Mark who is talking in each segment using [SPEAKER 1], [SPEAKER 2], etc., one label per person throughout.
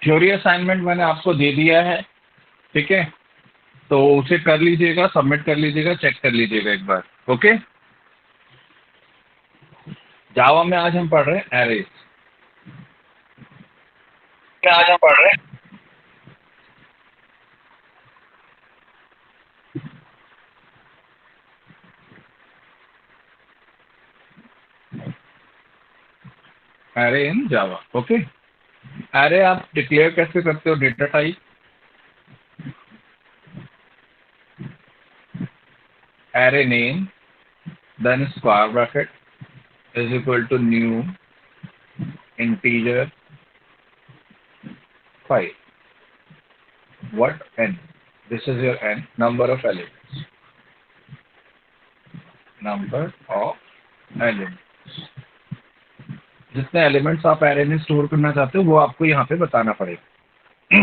[SPEAKER 1] Theory assignment मैंने आपको दे दिया है, ठीक है, तो उसे कर लीजिएगा, सबमिट कर लीजिएगा, चेक कर लीजिएगा एक बार। ओके, जावा में आज हम पढ़ रहे हैं एरेज। क्या आज हम पढ़ रहे हैं? Array in Java. Okay, array आप डिक्लेयर कैसे करते हो? Data type array name, then square bracket is equal to new integer 5. What n? This is your n, number of elements. Number of elements. जितने एलिमेंट्स आप array में store करना चाहते हो वो आपको यहाँ पे बताना पड़ेगा।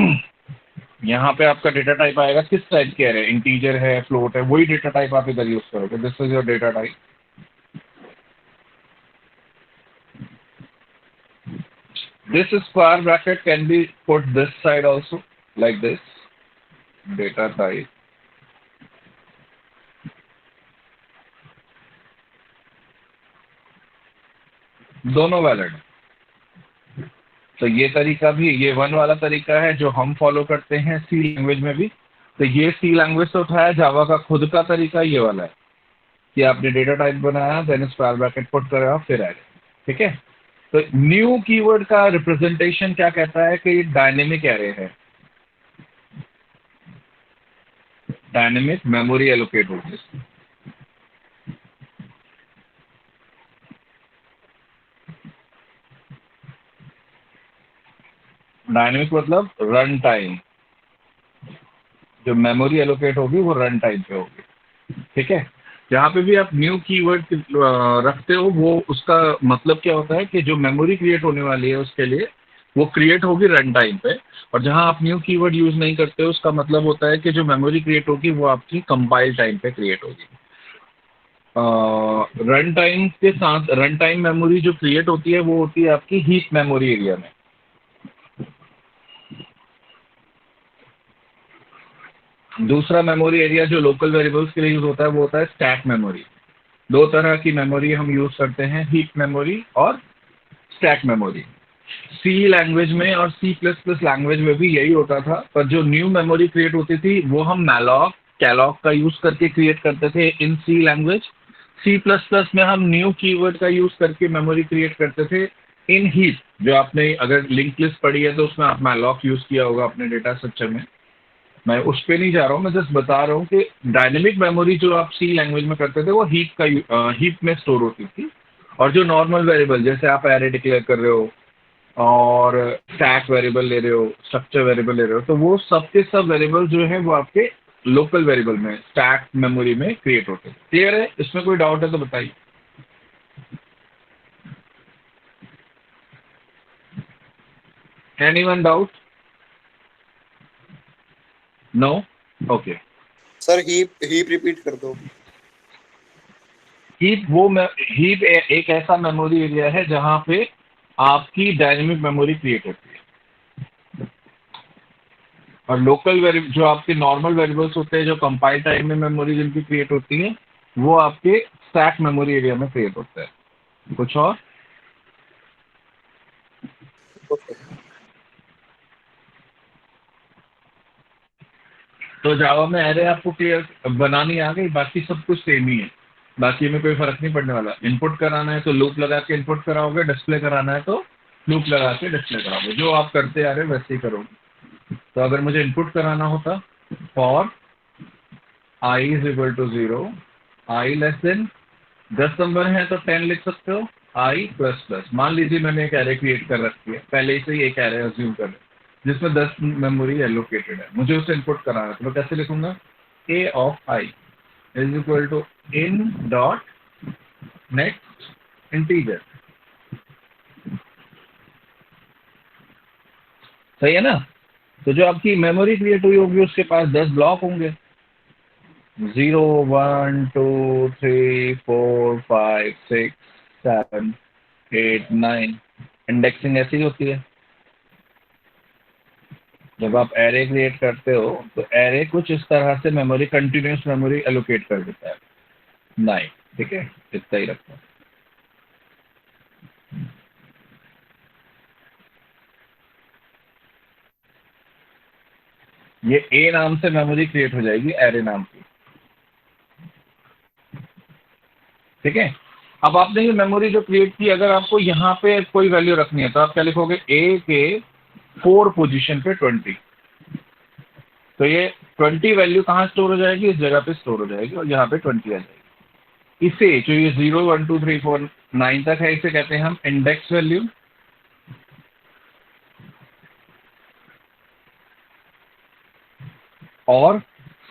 [SPEAKER 1] यहाँ पे आपका डेटा टाइप आएगा किस टाइप के एरे, इंटीजर है, फ्लोट है, वही डेटा टाइप आप इधर यूज करोगे। This is your data type. This square bracket can be put this side also, like this, data type दोनों वैलिड। तो ये तरीका भी, ये वन वाला तरीका है जो हम फॉलो करते हैं सी लैंग्वेज में भी। तो ये सी लैंग्वेज से उठाया, जावा का खुद का तरीका ये वाला है कि आपने डेटा टाइप बनाया, देन स्क्वायर ब्रैकेट पुट करा, फिर एरे। ठीक है, तो न्यू कीवर्ड का रिप्रेजेंटेशन क्या कहता है कि डायनेमिक एरे है, डायनेमिक मेमोरी एलोकेट होगी। डायनेमिक मतलब रन टाइम, जो मेमोरी एलोकेट होगी वो रन टाइम पे होगी। ठीक है, जहाँ पे भी आप न्यू कीवर्ड रखते हो वो उसका मतलब क्या होता है कि जो मेमोरी क्रिएट होने वाली है उसके लिए वो क्रिएट होगी रन टाइम पे। और जहाँ आप न्यू कीवर्ड यूज नहीं करते हो उसका मतलब होता है कि जो मेमोरी क्रिएट होगी वो आपकी कंपाइल टाइम पे क्रिएट होगी। रन टाइम के साथ रन टाइम मेमोरी जो क्रिएट होती है वो होती है आपकी हीप मेमोरी एरिया में। दूसरा मेमोरी एरिया जो लोकल वेरिएबल्स के लिए यूज होता है वो होता है स्टैक मेमोरी। दो तरह की मेमोरी हम यूज करते हैं, हीप मेमोरी और स्टैक मेमोरी। सी लैंग्वेज में और सी प्लस प्लस लैंग्वेज में भी यही होता था, पर जो न्यू मेमोरी क्रिएट होती थी वो हम मैलॉक कैलॉग का यूज करके क्रिएट करते थे इन सी लैंग्वेज। सी प्लस प्लस में हम न्यू कीवर्ड का यूज करके मेमोरी क्रिएट करते थे इन हीप। जो आपने अगर लिंक लिस्ट पढ़ी है तो उसमें आप मैलॉक यूज किया होगा अपने डेटा स्ट्रक्चर में। मैं उस पर नहीं जा रहा हूँ, मैं जस्ट बता रहा हूँ कि डायनेमिक मेमोरी जो आप सी लैंग्वेज में करते थे वो हीप में स्टोर होती थी। और जो नॉर्मल वेरिएबल जैसे आप एरे डिक्लेयर कर रहे हो और स्टैक वेरिएबल ले रहे हो, स्ट्रक्चर वेरिएबल ले रहे हो, तो वो सब के सब वेरिएबल जो है वो आपके लोकल वेरिएबल में स्टैक मेमोरी में क्रिएट होते हैं। क्लियर है? इसमें कोई डाउट है तो बताइए। Anyone doubt? No? Okay.
[SPEAKER 2] Sir heap heap repeat कर दो।
[SPEAKER 1] हीप एक ऐसा मेमोरी एरिया है जहां पे आपकी डायनेमिक मेमोरी क्रिएट होती है। और लोकल वेरिएबल जो आपके नॉर्मल वेरिएबल्स होते हैं जो कंपाइल टाइम में मेमोरी जिनकी क्रिएट होती है वो आपके स्टैक मेमोरी एरिया में क्रिएट होता है। कुछ और?
[SPEAKER 2] ओके।
[SPEAKER 1] तो जावा में एरे आपको क्लियर बनानी आ गई, बाकी सब कुछ सेम ही है, बाकी में कोई फर्क नहीं पड़ने वाला। इनपुट कराना है तो लूप लगा के इनपुट कराओगे, डिस्प्ले कराना है तो लूप लगा के डिस्प्ले कराओगे, जो आप करते आ रहे हो वैसे ही करोगे। तो अगर मुझे इनपुट कराना होता for I is equal to 0, I less than 10 number है तो 10 लिख सकते हो, आई प्लस प्लस। मान लीजिए मैंने एक एरे क्रिएट कर रखी है, पहले से ही एक एरे अज्यूम कर जिसमें 10 मेमोरी एलोकेटेड है, मुझे उसे इनपुट कराना है तो मैं कैसे लिखूंगा? A of i is equal to in dot next integer. सही है ना? तो जो आपकी मेमोरी क्रिएट हुई होगी उसके पास 10 ब्लॉक होंगे, 0 1 2 3 4 5 6 7 8 9। इंडेक्सिंग ऐसी होती है। जब आप एरे क्रिएट करते हो तो एरे कुछ इस तरह से मेमोरी, कंटिन्यूस मेमोरी एलोकेट कर देता है। नहीं, ठीक है, इतना ही रखता है। ये ए नाम से मेमोरी क्रिएट हो जाएगी, एरे नाम की, ठीक है। अब आपने ये मेमोरी जो क्रिएट की, अगर आपको यहाँ पे कोई वैल्यू रखनी है तो आप क्या लिखोगे, ए के 4 पोजीशन पे 20। तो ये 20 वैल्यू कहाँ स्टोर हो जाएगी, इस जगह पे स्टोर हो जाएगी और यहाँ पे 20 आ जाएगी। इसे जो ये 0 1 2 3 4 9 तक है, इसे कहते हैं हम इंडेक्स वैल्यू और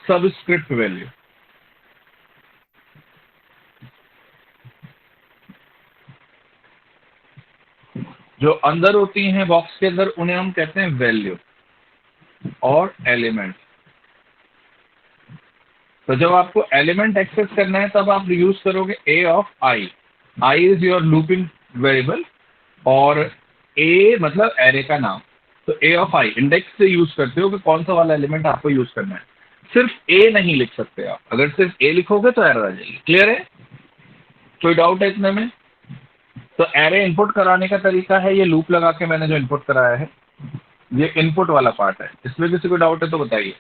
[SPEAKER 1] सबस्क्रिप्ट वैल्यू। जो अंदर होती हैं बॉक्स के अंदर, उन्हें हम कहते हैं वैल्यू और एलिमेंट। तो जब आपको एलिमेंट एक्सेस करना है तब आप यूज करोगे a of i. I is your looping variable और ए मतलब एरे का नाम। तो ए ऑफ आई इंडेक्स से यूज करते हो कि कौन सा वाला एलिमेंट आपको यूज करना है। सिर्फ ए नहीं लिख सकते आप, अगर सिर्फ ए लिखोगे तो एरर आ जाएगी। क्लियर है? कोई डाउट है इतने में? तो एरे इनपुट कराने का तरीका है ये लूप लगा के मैंने जो इनपुट कराया है, ये इनपुट वाला पार्ट है। इसमें किसी को डाउट है तो बताइए,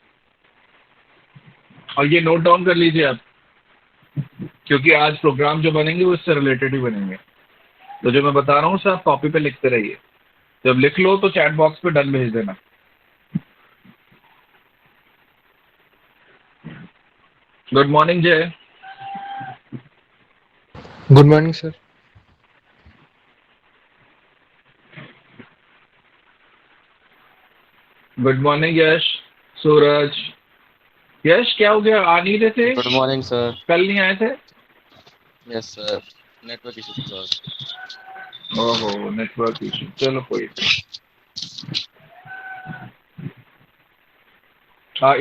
[SPEAKER 1] और ये नोट डाउन कर लीजिए आप, क्योंकि आज प्रोग्राम जो बनेंगे वो इससे रिलेटेड ही बनेंगे। तो जो मैं बता रहा हूँ उसे आप कॉपी पे लिखते रहिए। जब लिख लो तो चैट बॉक्स पे डन भेज देना। Good morning Jay.
[SPEAKER 3] Good morning sir.
[SPEAKER 1] Good morning Yash, Suraj. Yash क्या हो गया, आ नहीं रहे थे?
[SPEAKER 4] Good morning sir.
[SPEAKER 1] कल नहीं आए थे?
[SPEAKER 4] Yes sir, network issue sir.
[SPEAKER 1] ओहो, नेटवर्क इशू, चलो कोई नहीं।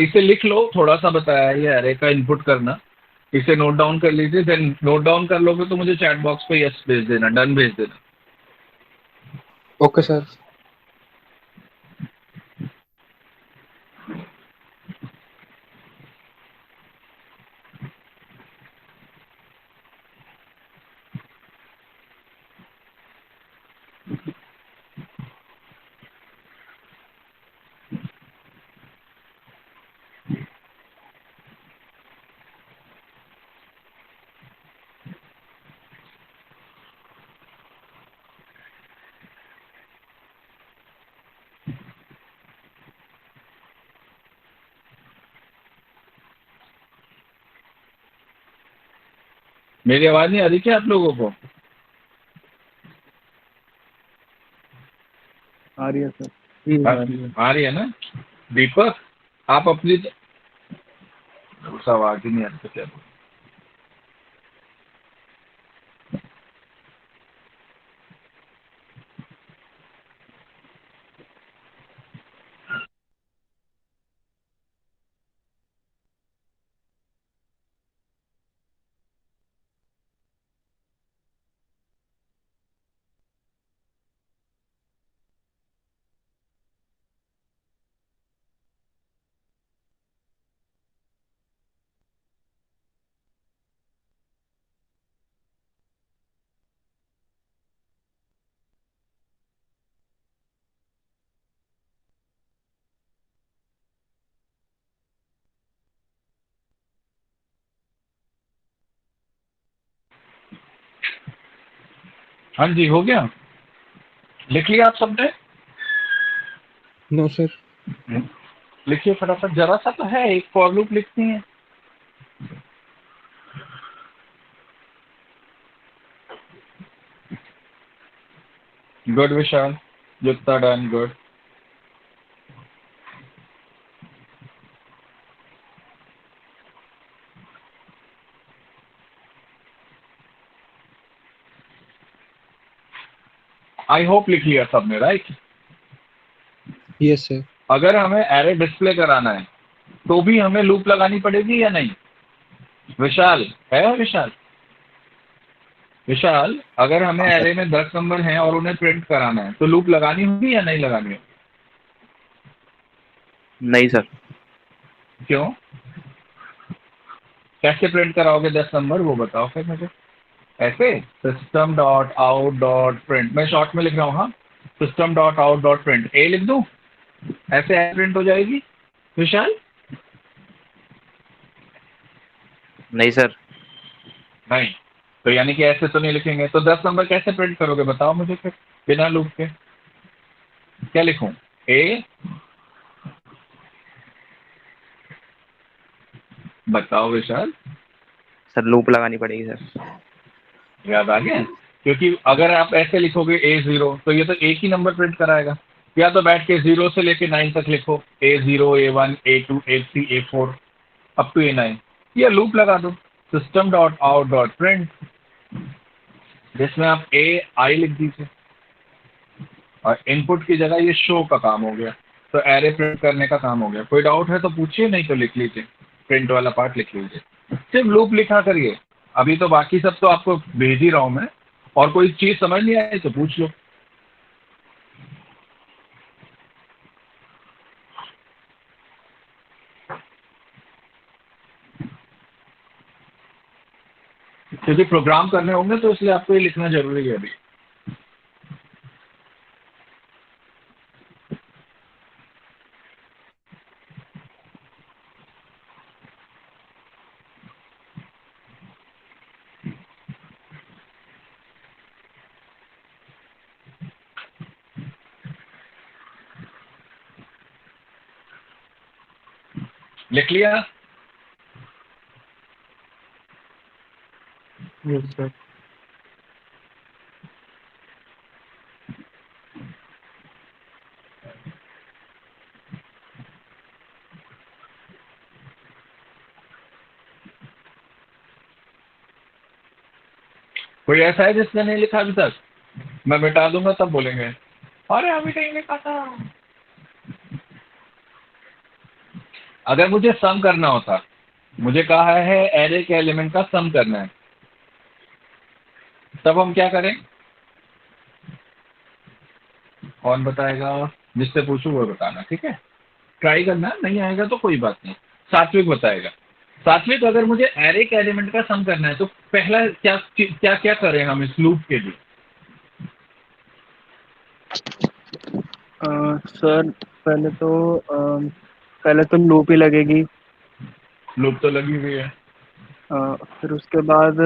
[SPEAKER 1] इसे लिख लो, थोड़ा सा बताया है ये एरे का इनपुट करना। इसे नोट डाउन कर लीजिए, देन नोट डाउन कर लोगे तो मुझे चैट बॉक्स पे यस भेज देना, डन भेज देना।
[SPEAKER 3] Okay sir.
[SPEAKER 1] मेरी आवाज नहीं आ रही क्या आप लोगों को?
[SPEAKER 3] आ रही है सर।
[SPEAKER 1] आ रही है ना? दीपक आप अपनी आवाज ही नहीं आ रही तो क्या बोलूं? हाँ जी, हो गया? लिख लिया आप सबने?
[SPEAKER 3] No sir.
[SPEAKER 1] लिखिए फटाफट, जरा सा तो है, एक फॉर लूप लिखनी है। गुड विशाल, जुत्ता डन, गुड। आई होप लिख लिया सबने, राइट?
[SPEAKER 3] Yes sir.
[SPEAKER 1] अगर हमें एरे डिस्प्ले कराना है तो भी हमें लूप लगानी पड़ेगी या नहीं? विशाल है? विशाल, विशाल अगर हमें एरे में 10 नंबर हैं और उन्हें प्रिंट कराना है तो लूप लगानी होगी या नहीं लगानी होगी?
[SPEAKER 3] नहीं सर।
[SPEAKER 1] क्यों? कैसे प्रिंट कराओगे 10 नंबर वो बताओ फिर मुझे। ऐसे system dot out dot print, मैं शॉर्ट में लिख रहा हूँ, हाँ, system dot out dot print a लिख दूँ, ऐसे ए प्रिंट हो जाएगी विशाल?
[SPEAKER 3] नहीं सर।
[SPEAKER 1] नहीं, तो यानी कि ऐसे तो नहीं लिखेंगे, तो 10 नंबर कैसे प्रिंट करोगे बताओ मुझे फिर, बिना लूप के। क्या लिखूं? ए, बताओ विशाल।
[SPEAKER 3] सर लूप लगानी पड़ेगी सर।
[SPEAKER 1] याद आ गया? क्योंकि अगर आप ऐसे लिखोगे A0 तो ये तो एक ही नंबर प्रिंट कराएगा। या तो बैठ के 0 से लेके 9 तक लिखो, A0 A1 A2 A3 A4 up to A9, या लूप लगा दो system dot out dot print, जिसमें आप AI लिख दीजिए और इनपुट की जगह ये शो का काम हो गया, तो एरे प्रिंट करने का काम हो गया। कोई डाउट है तो पूछिए, नहीं तो लिख लीजिए, प्रिंट वाला पार्ट लिख लीजिए, सिर्फ लूप लिखा करिए। अभी तो बाकी सब तो आपको भेज ही रहा हूं मैं, और कोई चीज समझ नहीं आई तो पूछ लो। क्योंकि प्रोग्राम करने होंगे तो इसलिए आपको ये लिखना जरूरी है अभी। लिख लिया?
[SPEAKER 3] Yes sir.
[SPEAKER 1] कोई ऐसा है जिसने नहीं लिखा अभी तक? मैं मिटा दूंगा तब बोलेंगे अरे अभी नहीं लिखा था। अगर मुझे सम करना होता, मुझे कहा है एरे के एलिमेंट का सम करना है, तब हम क्या करें? कौन बताएगा? जिससे पूछूं वो बताना, ठीक है? ट्राई करना, नहीं आएगा तो कोई बात नहीं। सात्विक बताएगा। सात्विक, अगर मुझे एरे के एलिमेंट का सम करना है तो पहला क्या क्या क्या करें हम इस लूप के लिए?
[SPEAKER 3] सर पहले तो लूप ही लगेगी।
[SPEAKER 1] लूप तो लगी हुई है।
[SPEAKER 3] फिर उसके बाद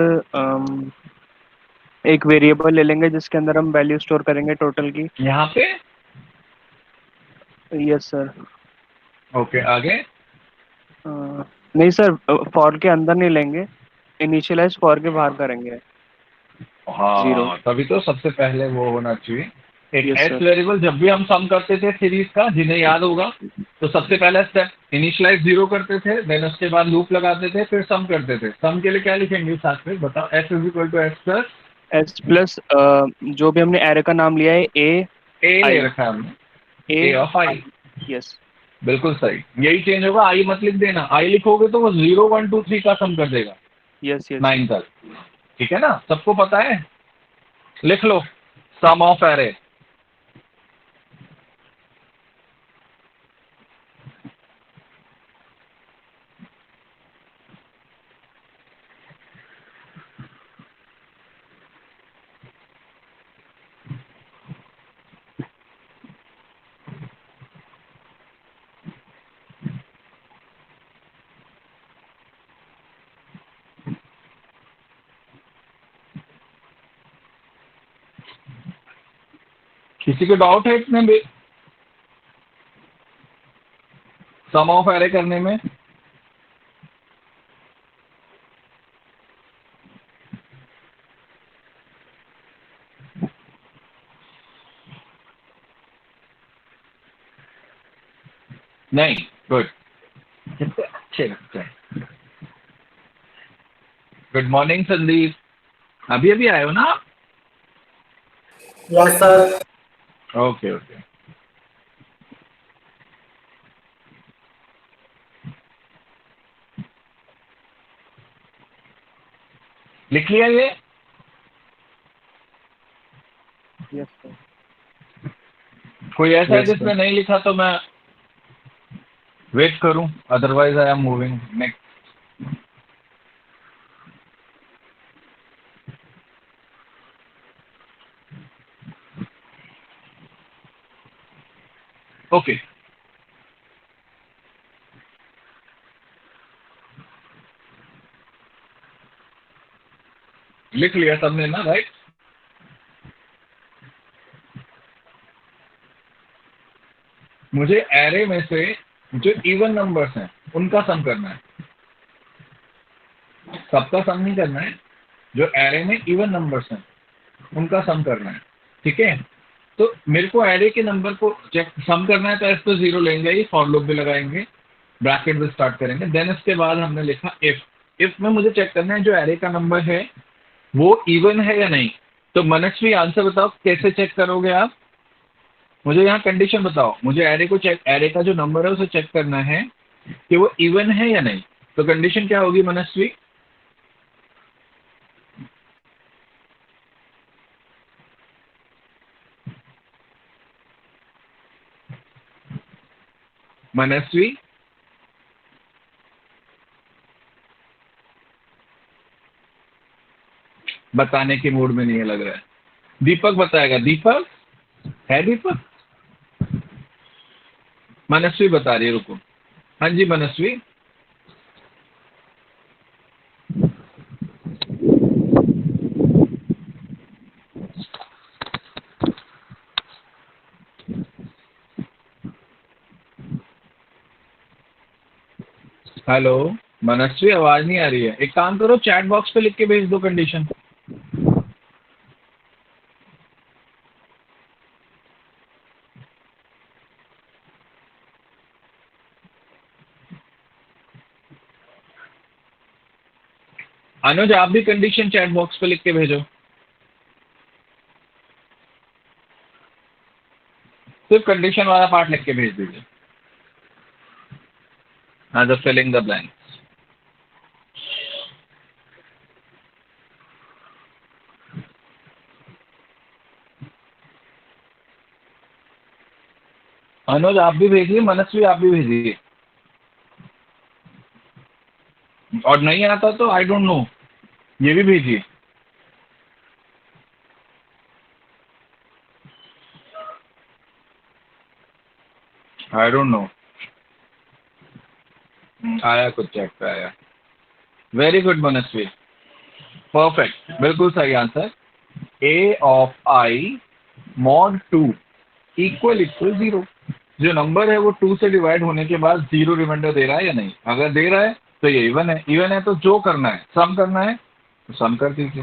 [SPEAKER 3] एक वेरिएबल ले लेंगे जिसके अंदर हम वैल्यू स्टोर करेंगे टोटल की।
[SPEAKER 1] यहाँ पे?
[SPEAKER 3] Yes sir.
[SPEAKER 1] ओके, आगे?
[SPEAKER 3] नहीं सर, फॉर के अंदर नहीं लेंगे, इनिशियलाइज फॉर के बाहर करेंगे। जीरो।
[SPEAKER 1] हाँ, तभी तो सबसे पहले वो होना चाहिए। एक
[SPEAKER 3] यस
[SPEAKER 1] एस
[SPEAKER 3] सर।
[SPEAKER 1] वेरिएबल जब भी हम सम करते थे सीरीज का, जिन्हें याद होगा, तो सबसे पहला स्टेप इनिशियलाइज 0 करते थे, देन उसके बाद लूप लगाते थे, फिर सम करते थे। सम के लिए क्या लिखेंगे साथ में बताओ? S is equal to S plus
[SPEAKER 3] S plus जो भी हमने एरे का नाम लिया है, ए
[SPEAKER 1] ए ले
[SPEAKER 3] आई।
[SPEAKER 1] रखा है हमने,
[SPEAKER 3] ए
[SPEAKER 1] ए ऑफ आई।
[SPEAKER 3] आई। यस।
[SPEAKER 1] बिल्कुल सही, यही चेंज होगा। आई मत लिख देना, आई लिखोगे तो वो 0 1 2 3 का सम कर देगा
[SPEAKER 3] यस यस।
[SPEAKER 1] 9 तक। ठीक है ना, सबको पता है? लिख लो सम ऑफ एरे। किसी को डाउट है इतने भी सम ऑफ एरे करने में? नहीं? गुड, कितने अच्छे लगते हैं। गुड मॉर्निंग संदीप, अभी अभी आए हो ना आप?
[SPEAKER 2] Yes sir.
[SPEAKER 1] Okay okay. लिख लिया ये?
[SPEAKER 3] Yes sir.
[SPEAKER 1] कोई ऐसा है
[SPEAKER 3] यस
[SPEAKER 1] जिसने
[SPEAKER 3] सर।
[SPEAKER 1] नहीं लिखा तो मैं वेट करूं, otherwise I am moving next. Okay, लिख लिया सबने ना, राइट? मुझे एरे में से जो इवन नंबर्स हैं उनका सम करना है, सबका सम नहीं करना है। जो एरे में इवन नंबर्स हैं उनका सम करना है, ठीक है? तो मेरे को एरे के नंबर को चेक सम करना है, तो एस तो 0 लेंगे ही, फॉर लूप भी लगाएंगे, ब्रैकेट भी स्टार्ट करेंगे। देन इसके बाद हमने लिखा इफ में मुझे चेक करना है जो एरे का नंबर है वो इवन है या नहीं। तो मनस्वी आंसर बताओ, कैसे चेक करोगे आप? मुझे यहाँ कंडीशन बताओ, मुझे एरे का जो नंबर है उसे चेक करना है कि वो इवन है या नहीं। तो कंडीशन क्या होगी मनस्वी? मनस्वी बताने के मूड में नहीं है लग रहा है। दीपक बताएगा। दीपक है? दीपक, मनस्वी बता रही है, रुको। हाँ जी मनस्वी। हेलो मनस्वी, आवाज नहीं आ रही है। एक काम करो, चैट बॉक्स पे लिख के भेज दो कंडीशन। अनुज, आप भी कंडीशन चैट बॉक्स पे लिख के भेजो। सिर्फ कंडीशन वाला पार्ट लिख के भेज दीजिए। हाँ, द फिलिंग द ब्लैंक। अनुज आप भी भेजिए, मनस्वी आप भी भेजिए। और नहीं आता तो आई डोंट नो, ये भी भेजिए। आई डोंट नो, आया कुछ चेक पे आया। वेरी गुड मनस्वी, परफेक्ट, बिल्कुल सही answer. A of I mod 2 equal 0। जो नंबर है वो 2 से डिवाइड होने के बाद 0 रिमाइंडर दे रहा है या नहीं? अगर दे रहा है तो ये इवन है। इवन है तो जो करना है, सम करना है, तो सम कर दीजिए।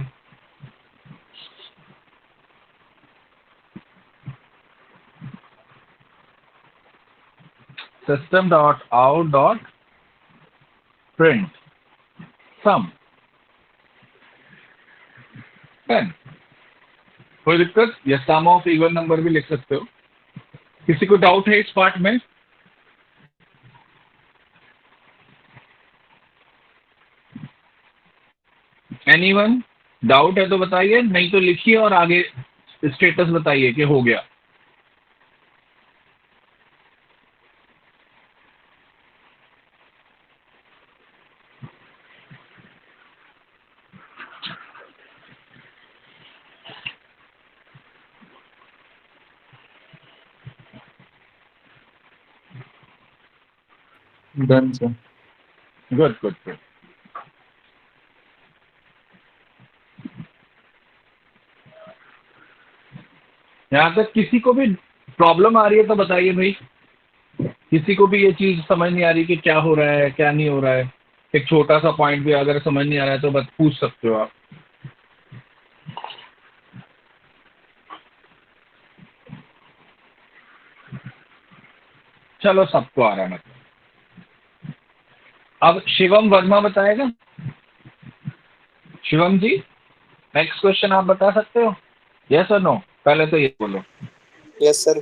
[SPEAKER 1] System dot out dot print sum 10। कोई दिक्कत? या सम ऑफ इवन नंबर भी लिख सकते हो। किसी को डाउट है इस पार्ट में? एनीवन डाउट है तो बताइए, नहीं तो लिखिए और आगे स्टेटस बताइए कि हो गया।
[SPEAKER 4] Done, sir.
[SPEAKER 1] Good good good. यहाँ तक किसी को भी प्रॉब्लम आ रही है तो बताइए भाई। किसी को भी ये चीज समझ नहीं आ रही कि क्या हो रहा है क्या नहीं हो रहा है, एक छोटा सा पॉइंट भी अगर समझ नहीं आ रहा है तो बस पूछ सकते हो आप। चलो, सबको आ रहा है मतलब। अब शिवम वर्मा बताएगा। शिवम जी, नेक्स्ट क्वेश्चन आप बता सकते हो? यस और नो? पहले तो ये बोलो।
[SPEAKER 2] Yes sir.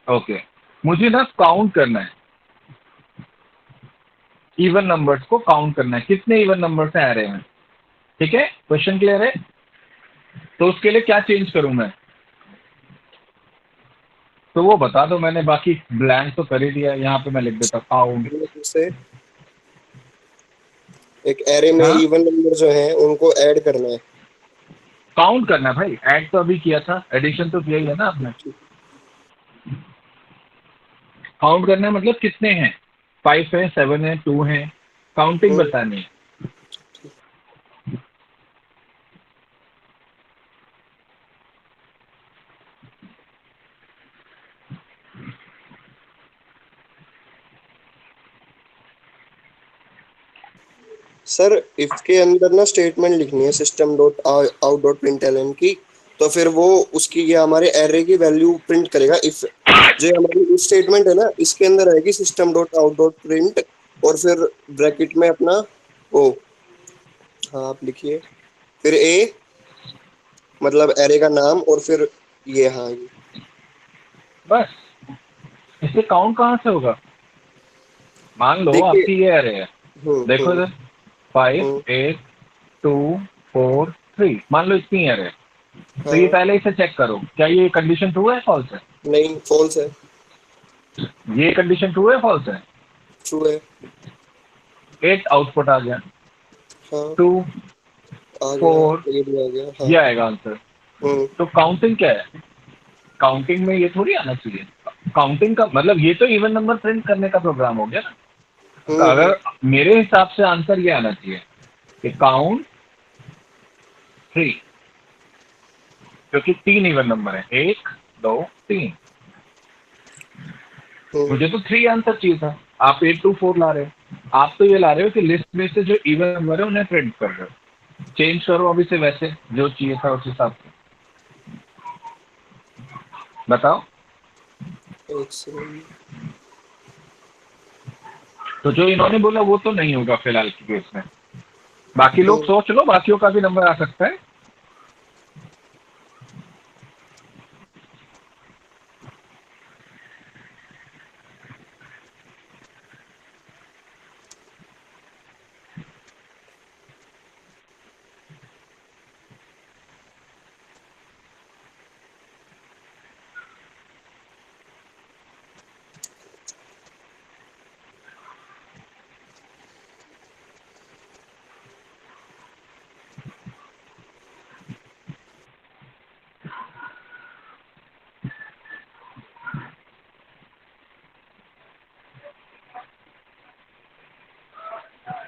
[SPEAKER 1] ओके, मुझे ना काउंट करना है, इवन नंबर्स को काउंट करना है, कितने इवन नंबर्स हैं एरे में। ठीक है, क्वेश्चन क्लियर है? तो उसके लिए क्या चेंज करूं मैं? तो वो बता दो, मैंने बाकी ब्लैंक तो कर ही दिया, यहाँ पे मैं लिख देता काउंट।
[SPEAKER 2] से एक एरे में
[SPEAKER 1] हाँ,
[SPEAKER 2] इवन नंबर जो हैं उनको ऐड करना है।
[SPEAKER 1] काउंट करना है भाई, ऐड तो अभी किया था, एडिशन तो किया ही है ना आपने। काउंट करना है मतलब कितने हैं, 5 है, 7 है, 2 है, काउंटिंग
[SPEAKER 2] हम्म,
[SPEAKER 1] बतानी है।
[SPEAKER 2] सर इफ के अंदर ना स्टेटमेंट लिखनी है system dot out dot println की, तो फिर वो उसकी ये हमारे एरे की वैल्यू प्रिंट करेगा। इफ जो हमारी इफ स्टेटमेंट है ना, इसके अंदर आएगी system dot out dot print, और फिर ब्रैकेट में अपना ओ, हाँ आप लिखिए, फिर ए मतलब एरे का नाम, और फिर ये, हाँ ये
[SPEAKER 1] बस, इससे काउंट कहाँ से होगा। मान लो
[SPEAKER 2] देखिए।
[SPEAKER 1] आपकी ये अरे है, देखो
[SPEAKER 2] हम्म।
[SPEAKER 1] इधर, 5,
[SPEAKER 2] हम्म,
[SPEAKER 1] 8, 2, 4, 3, मान लो इतनी अरे है। तो ये
[SPEAKER 2] हाँ
[SPEAKER 1] पहले इसे चेक करो, क्या ये कंडीशन ट्रू है फॉल्स है।
[SPEAKER 2] नहीं फॉल्स है।
[SPEAKER 1] ये कंडीशन ट्रू है फॉल्स है।
[SPEAKER 2] ट्रू है।
[SPEAKER 1] 8 आउटपुट आ गया,
[SPEAKER 2] हाँ
[SPEAKER 1] 2,
[SPEAKER 2] आ गया,
[SPEAKER 1] 4,
[SPEAKER 2] ये भी आ गया, हाँ।
[SPEAKER 1] ये आएगा आंसर।
[SPEAKER 2] हम्म।
[SPEAKER 1] तो काउंटिंग क्या है, काउंटिंग में ये थोड़ी आना चाहिए। काउंटिंग का मतलब ये तो इवन नंबर प्रिंट करने का प्रोग्राम हो गया ना। तो
[SPEAKER 2] हम्म।
[SPEAKER 1] अगर मेरे हिसाब से आंसर ये आना चाहिए कि काउंट 3, क्योंकि 3 इवन नंबर है, 1, 2, 3।
[SPEAKER 2] हम्म।
[SPEAKER 1] मुझे तो 3 आंसर चाहिए था, आप 8 2 4 ला रहे हो। आप तो ये ला रहे हो कि लिस्ट में से जो इवन नंबर है उन्हें प्रिंट कर रहे हो। चेंज करो अभी से वैसे, जो चाहिए था उस हिसाब से बताओ।
[SPEAKER 2] एक सेकंड।
[SPEAKER 1] तो जो इन्होंने बोला वो तो नहीं होगा फिलहाल की केस में। बाकी लोग
[SPEAKER 2] हम्म।
[SPEAKER 1] सोच लो, बाकियों का भी नंबर आ सकता है।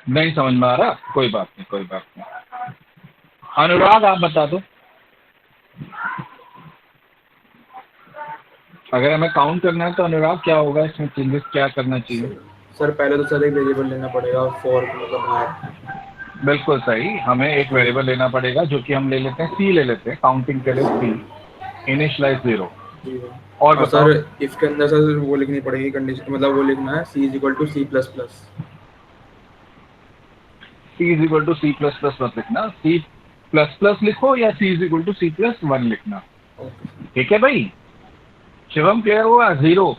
[SPEAKER 1] नहीं समझ में आ रहा, कोई बात नहीं, कोई बात नहीं। अनुराग आप बता दो, अगर हमें काउंट करना है तो अनुराग क्या होगा, इसमें चेंजेस क्या करना चाहिए।
[SPEAKER 5] सर पहले तो सर एक वेरिएबल लेना पड़ेगा फॉर मतलब बाहर।
[SPEAKER 1] बिल्कुल सही, हमें एक
[SPEAKER 5] जी।
[SPEAKER 1] वेरिएबल लेना पड़ेगा जो कि हम ले लेते हैं, सी ले लेते हैं, काउंटिंग के लिए सी, इनिशियलाइज 0।
[SPEAKER 5] जी सर।
[SPEAKER 1] और
[SPEAKER 5] और
[SPEAKER 1] बताओ।
[SPEAKER 5] सर इसके अंदर सर वो लिखनी पड़ेगी कंडीशन, मतलब वो लिखना है c is equal to c plus plus.
[SPEAKER 1] C is equal to c plus plus मत लिखना, सी प्लस प्लस लिखो या c is equal to c plus 1 लिखना।
[SPEAKER 5] Okay sir.
[SPEAKER 1] ठीक है भाई, शिवम क्लियर हुआ। 0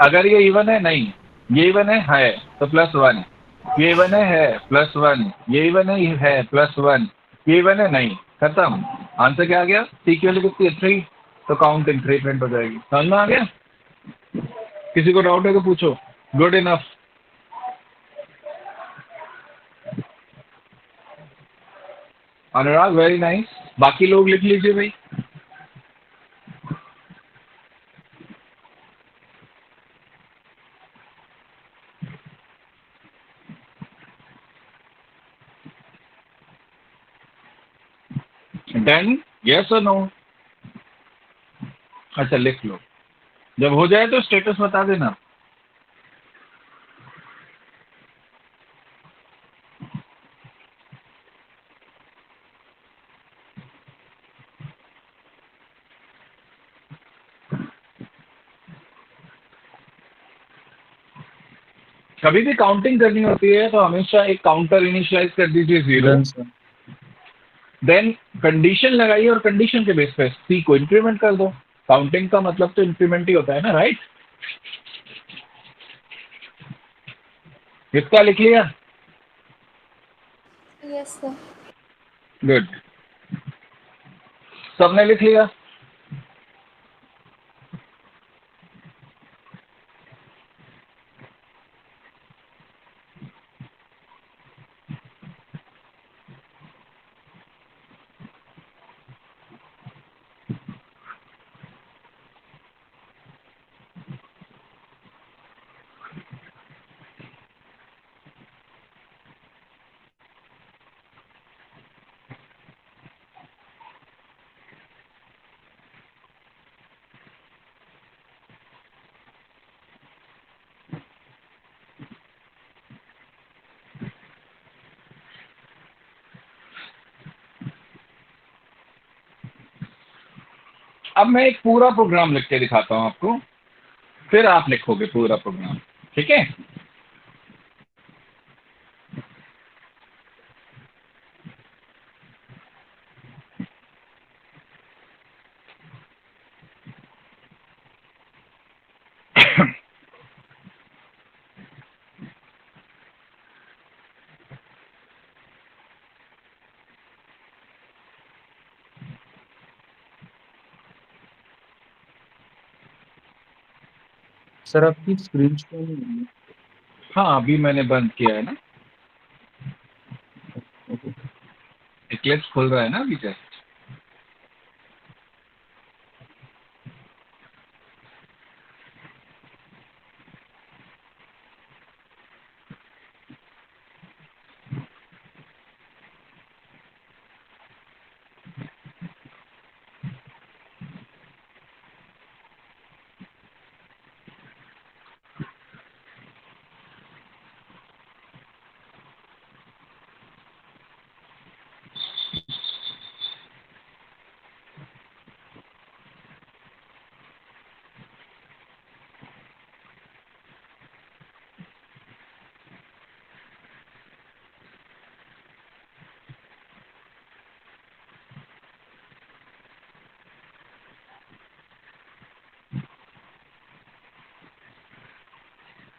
[SPEAKER 1] अगर ये इवन है, नहीं ये इवन है तो +1, ये इवन है +1, ये इवन है +1, ये इवन है नहीं, खत्म। आंसर क्या आ गया, सी की वैल्यू कितनी है 3, तो काउंटिंग 3 प्रिंट हो जाएगी। समझ में आ गया, किसी को डाउट है तो पूछो। गुड इनफ अनुराग, वेरी नाइस। बाकी लोग लिख लीजिए भाई। डन, यस और नो। अच्छा लिख लो, जब हो जाए तो स्टेटस बता देना। कभी भी काउंटिंग करनी होती है तो हमेशा एक काउंटर इनिशियलाइज कर दीजिए 0।
[SPEAKER 3] Done sir.
[SPEAKER 1] देन कंडीशन लगाइए और कंडीशन के बेस पे सी को इंक्रीमेंट कर दो। काउंटिंग का मतलब तो इंक्रीमेंट ही होता है ना, राइट। इसका लिख लिया,
[SPEAKER 6] यस सर।
[SPEAKER 1] गुड, सबने लिख लिया। अब मैं एक पूरा प्रोग्राम लिख के दिखाता हूं आपको, फिर आप लिखोगे पूरा प्रोग्राम, ठीक है?
[SPEAKER 5] सर आपकी स्क्रीन शो नहीं है।
[SPEAKER 1] हाँ, अभी मैंने बंद किया है ना, इक्लिप्स खुल रहा है ना अभी जस्ट।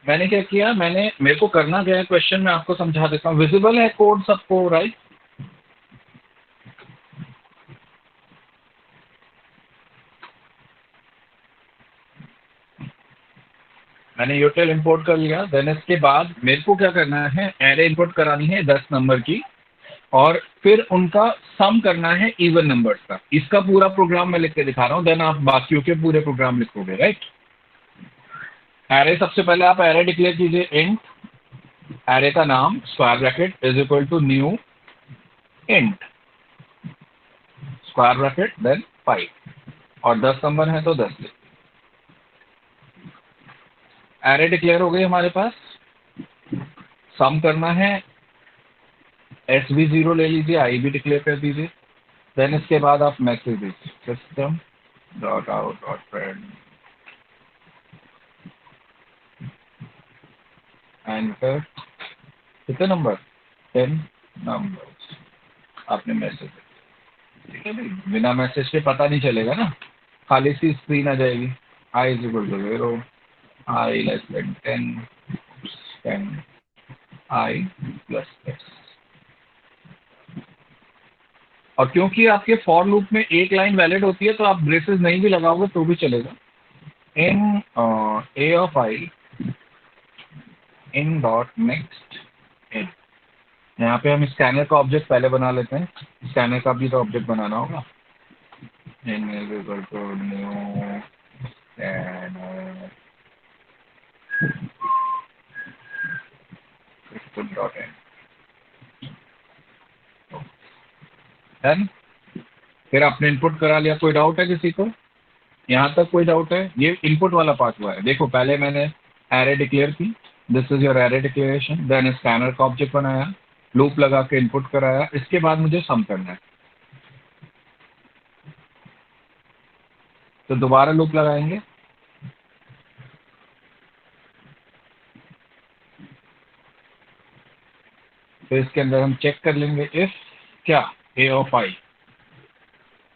[SPEAKER 1] मैंने क्या किया, मेरे को करना क्या है क्वेश्चन में आपको समझा देता हूँ। विजिबल है कोड सबको, राइट? मैंने यूटिल इंपोर्ट कर लिया। देन इसके बाद मेरे को क्या करना है, एरे इंपोर्ट करानी है 10 नंबर की, और फिर उनका सम करना है इवन नंबर्स का। इसका पूरा प्रोग्राम मैं लिख के दिखा रहा हूँ, देन आप बाकियों के पूरे प्रोग्राम लिखोगे, राइट? एरे, सबसे पहले आप एरे डिक्लेयर कीजिए, इंट एरे का नाम square bracket is equal to new int square bracket then 5, और 10 नंबर है तो 10 लिख। एरे डिक्लेयर हो गई हमारे पास। सम करना है, एस भी 0 ले लीजिए, आई भी डिक्लेयर कर दीजिए। देन इसके बाद आप मैसेज दीजिए, system dot out dot print enter, कितने नंबर, 10 नंबर। आपने मैसेज, ठीक है भाई, बिना मैसेज के पता नहीं चलेगा ना, खाली सी स्क्रीन आ जाएगी। I is equal to 0, I less than 10 i plus x. और क्योंकि आपके फॉर लूप में एक लाइन वैलिड होती है, तो आप ब्रेसेस नहीं भी लगाओगे तो भी चलेगा। In a of i in dot next in. यहाँ पे हम स्कैनर का ऑब्जेक्ट पहले बना लेते हैं, स्कैनर का भी तो ऑब्जेक्ट बनाना होगा। In is equal to new scanner dot in. Done. फिर आपने इनपुट करा लिया। कोई डाउट है किसी को? यहाँ तक कोई डाउट है? ये इनपुट वाला पार्ट हुआ है। देखो, पहले मैंने एरे डिक्लेयर की, this is your array declaration, then scanner का ऑब्जेक्ट बनाया, लूप लगा के इनपुट कराया, इसके बाद मुझे सम करना है, तो दोबारा लूप लगाएंगे। तो इसके अंदर हम चेक कर लेंगे इफ क्या ए ऑफ आई,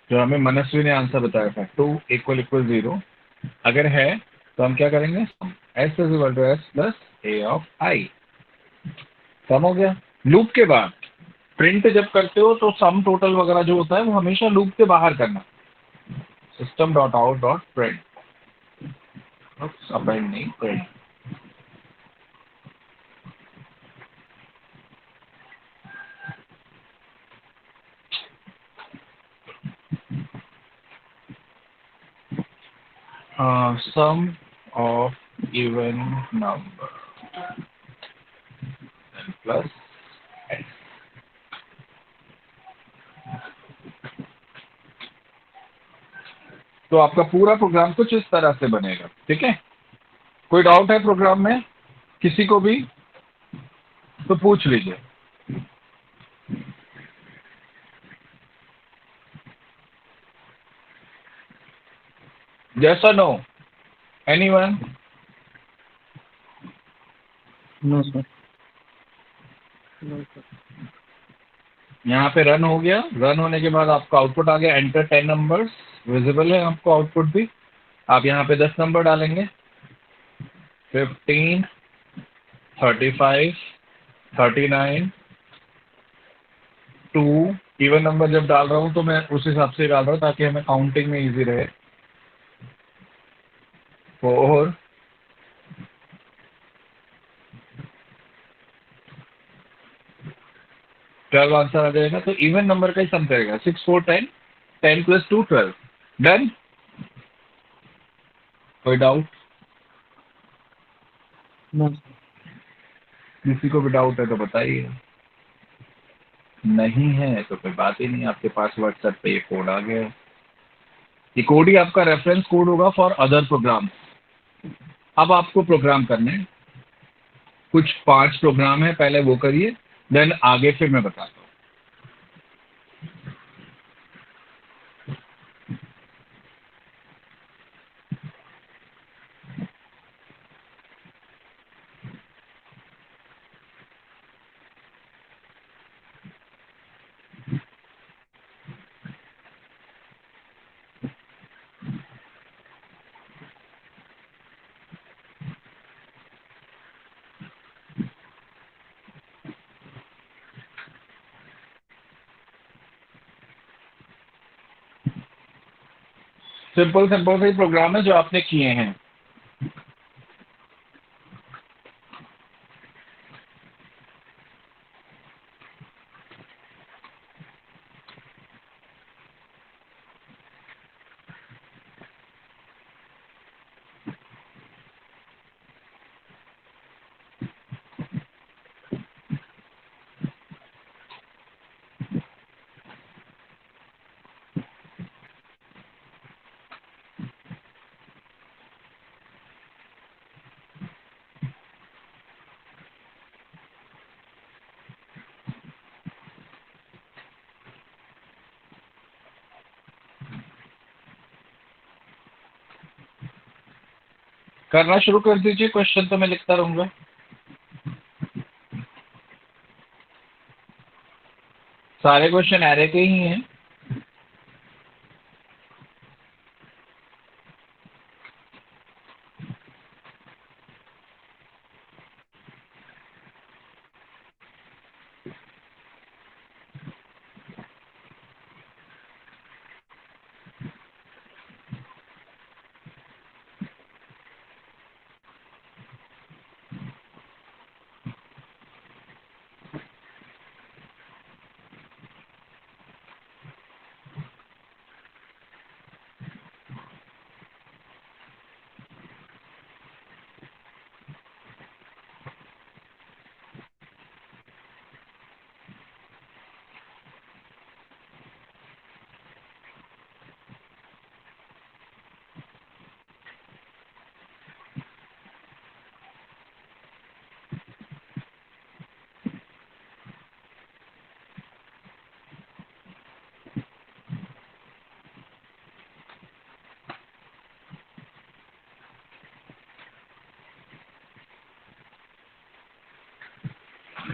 [SPEAKER 1] जो हमें मनस्वी ने आंसर बताया था, 2 = 0, अगर है तो हम क्या करेंगे, s is equal to S plus a of i. Sum हो गया। लूप के बाद प्रिंट जब करते हो तो सम टोटल वगैरह जो होता है वो हमेशा लूप के बाहर करना। System dot out dot print, append नहीं, print. Sum of even number plus x. तो आपका पूरा प्रोग्राम कुछ इस तरह से बनेगा, ठीक है? कोई डाउट है प्रोग्राम में किसी को भी तो पूछ लीजिए। Yes or no? Anyone?
[SPEAKER 3] No sir, no sir.
[SPEAKER 1] यहाँ पे रन हो गया। रन होने के बाद आपका आउटपुट आ गया, एंटर 10 नंबर्स। विजिबल है आपको आउटपुट भी। आप यहाँ पे 10 नंबर डालेंगे, 15, 35, 39, 2। इवन नंबर जब डाल रहा हूँ तो मैं उस हिसाब से डाल रहा हूँ ताकि हमें काउंटिंग में इजी रहे। 4, 12 आंसर आ जाएगा। तो इवन नंबर का ही सम करेगा। 6, 4, 10, 10 + 2, 12। डन? कोई डाउट?
[SPEAKER 3] No sir.
[SPEAKER 1] किसी को भी डाउट है तो बताइए। नहीं है तो कोई बात ही नहीं, आपके पास व्हाट्सएप पे ये कोड आ गया है। ये कोड ही आपका रेफरेंस कोड होगा फॉर अदर प्रोग्राम। अब आपको प्रोग्राम करने हैं। कुछ 5 प्रोग्राम है, पहले वो करिए, देन आगे फिर मैं बताता हूँ। सिंपल सिंपल से प्रोग्राम है जो आपने किए हैं। करना शुरू कर दीजिए, क्वेश्चन तो मैं लिखता रहूंगा। सारे क्वेश्चन एरे के ही हैं।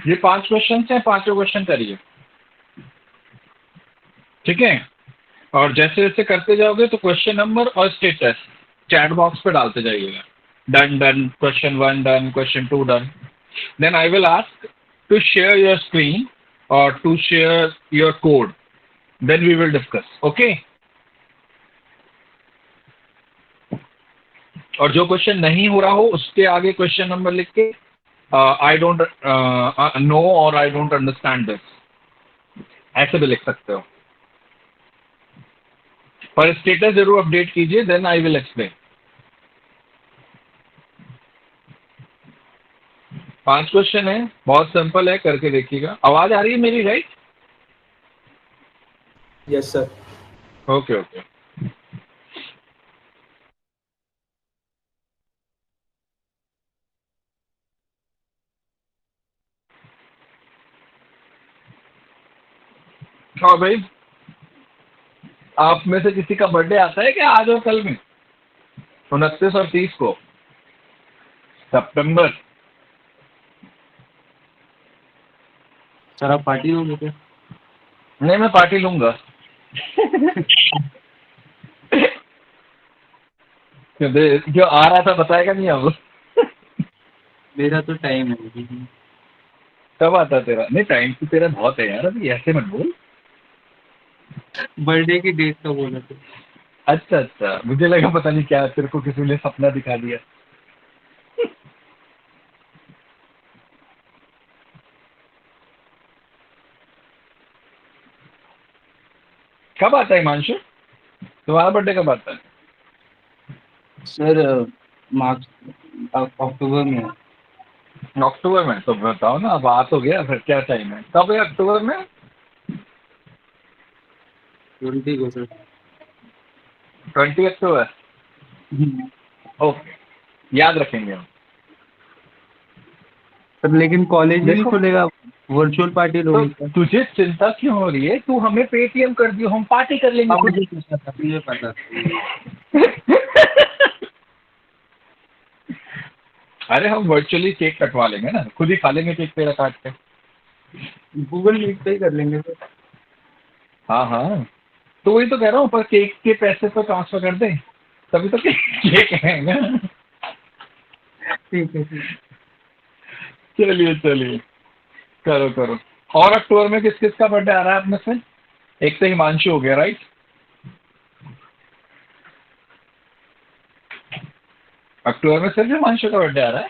[SPEAKER 1] ये 5 क्वेश्चन हैं, 5 क्वेश्चन करिए, ठीक है। और जैसे जैसे करते जाओगे तो क्वेश्चन नंबर और स्टेटस चैट बॉक्स पे डालते जाइएगा। Done done, question 1 done, question 2 done. Then I will ask to share your screen और to share your code, then we will discuss, okay. और जो क्वेश्चन नहीं हो रहा हो उसके आगे क्वेश्चन नंबर लिख के आई डोंट नो और आई डोंट अंडरस्टैंड दिस, ऐसे भी लिख सकते हो। पर स्टेटस जरूर अपडेट कीजिए, then I will explain. 5 question है, बहुत सिंपल है, करके देखिएगा। आवाज आ रही है मेरी, right?
[SPEAKER 5] Yes sir.
[SPEAKER 1] Okay okay. हाँ भाई, आप में से किसी का बर्थडे आता है क्या आज और कल में? 29 और 30 को सितंबर।
[SPEAKER 3] सर आप पार्टी दोगे क्या?
[SPEAKER 1] नहीं, मैं पार्टी लूंगा। जो आ रहा था बताएगा नहीं अब।
[SPEAKER 3] मेरा तो टाइम है अभी।
[SPEAKER 1] कब आता तेरा? नहीं, टाइम तो तेरा बहुत है यार, अभी ऐसे मत बोल।
[SPEAKER 3] बर्थडे की डेट का बोला था।
[SPEAKER 1] अच्छा अच्छा, मुझे लगा पता नहीं क्या तेरे को किसी ने सपना दिखा दिया। कब आता है हिमांशु? तुम्हारा बर्थडे कब आता है?
[SPEAKER 3] सर मार्च अक्टूबर में है।
[SPEAKER 1] अक्टूबर में? तो बताओ ना, अब आ तो गया, फिर क्या टाइम है? कब है अक्टूबर में?
[SPEAKER 3] 20 को सर।
[SPEAKER 1] 20 अक्टूबर। ओके, याद रखेंगे हम।
[SPEAKER 3] सर लेकिन कॉलेज ही नहीं
[SPEAKER 1] देखो,
[SPEAKER 3] खुलेगा, वर्चुअल पार्टी
[SPEAKER 1] तो
[SPEAKER 3] लोगे क्या?
[SPEAKER 1] तुझे चिंता क्यों हो रही है? तू हमें पेटीएम कर दियो, हम पार्टी कर लेंगे
[SPEAKER 3] हाँ
[SPEAKER 1] खुद।
[SPEAKER 3] मुझे पता था।
[SPEAKER 1] अरे हम वर्चुअली केक कटवा लेंगे ना, खुद ही खा लेंगे केक तेरा काट के।
[SPEAKER 3] गूगल मीट पे ही कर लेंगे सर।
[SPEAKER 1] हाँ हाँ, तो वही तो कह रहा हूँ, पर केक के पैसे तो ट्रांसफर कर दे, तभी तो केक केक आएगा।
[SPEAKER 3] ठीक है ठीक
[SPEAKER 1] चलिए चलिए, करो करो। और अक्टूबर में किस किस का बर्थडे आ रहा है अपने से? एक तो हिमांशु हो गया, राइट? अक्टूबर में सिर्फ हिमांशु का बर्थडे आ रहा है?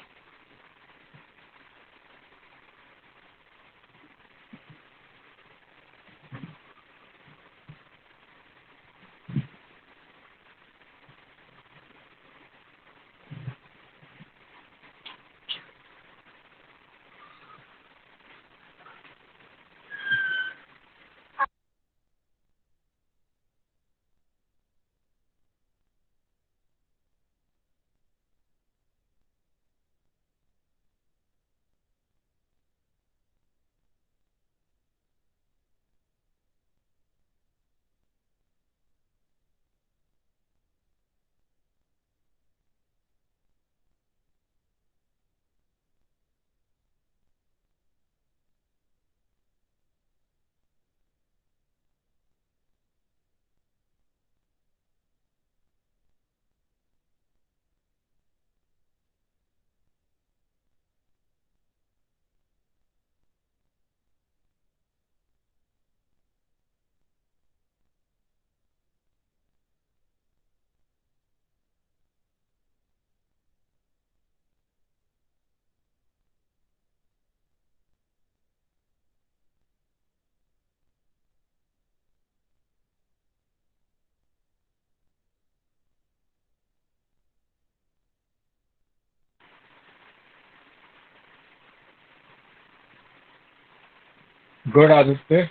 [SPEAKER 1] गुड आदित्य।